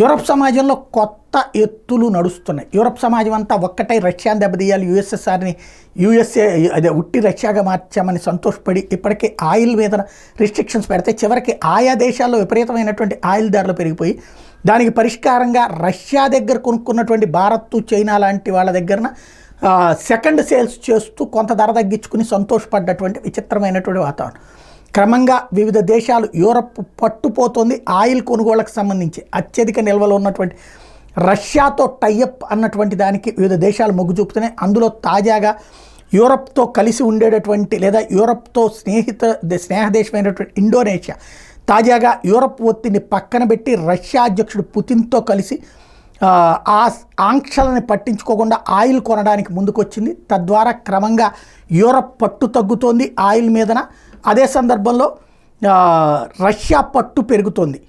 Europe సమాజంలో కొత్త ఎత్తులు నడుస్తున్నాయి. యూరప్ సమాజం అంతా ఒక్కటై రష్యాని దెబ్బతీయాలి, యూఎస్ఏ అదే ఉట్టి రష్యాగా మార్చామని సంతోషపడి ఇప్పటికే ఆయిల్ మీద రిస్ట్రిక్షన్స్ పెడితే చివరికి ఆయా దేశాల్లో విపరీతమైనటువంటి ఆయిల్ ధరలు పెరిగిపోయి దానికి పరిష్కారంగా రష్యా దగ్గర కొనుక్కున్నటువంటి భారత్, చైనా లాంటి వాళ్ళ దగ్గర సెకండ్ సేల్స్ చేస్తూ కొంత ధర తగ్గించుకుని సంతోషపడ్డటువంటి విచిత్రమైనటువంటి వాతావరణం. క్రమంగా వివిధ దేశాలు యూరప్ పట్టుపోతుంది. ఆయిల్ కొనుగోళ్లకు సంబంధించి అత్యధిక నిల్వలు ఉన్నటువంటి రష్యాతో టైఅప్ అన్నటువంటి దానికి వివిధ దేశాలు మొగ్గు చూపుతున్నాయి. అందులో తాజాగా యూరప్తో కలిసి ఉండేటటువంటి లేదా యూరప్తో స్నేహ దేశమైనటువంటి ఇండోనేషియా తాజాగా యూరప్ ఒత్తిడిని పక్కన పెట్టి రష్యా అధ్యక్షుడు పుతిన్తో కలిసి ఆ ఆంక్షలను పట్టించుకోకుండా ఆయిల్ కొనడానికి ముందుకొచ్చింది. తద్వారా క్రమంగా యూరప్ పట్టు తగ్గుతోంది ఆయిల్ మీదన. అదే సందర్భంలో రష్యా పట్టు పెరుగుతోంది.